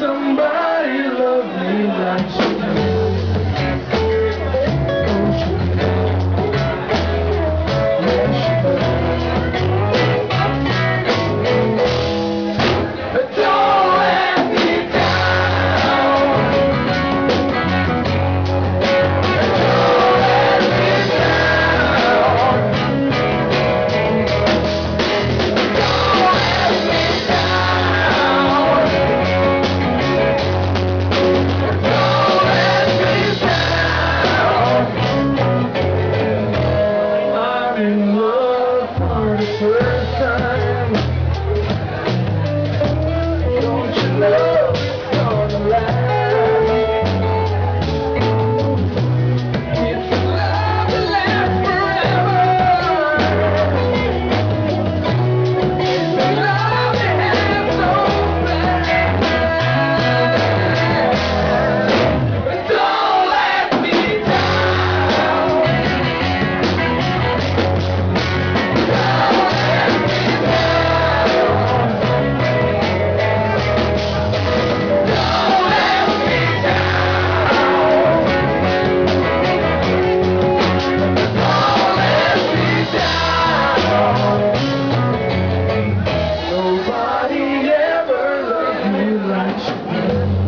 somebody love me like you do? Don't you know? Yes, you do. But don't let me down. Don't let me down. Don't let me down. Don't let me down. I'm in love for the first time. Don't you know it's gonna last? It's a love that lasts forever. It's a love that has no past. But don't let me down. Don't let me down. Don't let me down. Don't let me down. Nobody ever loved me like you do.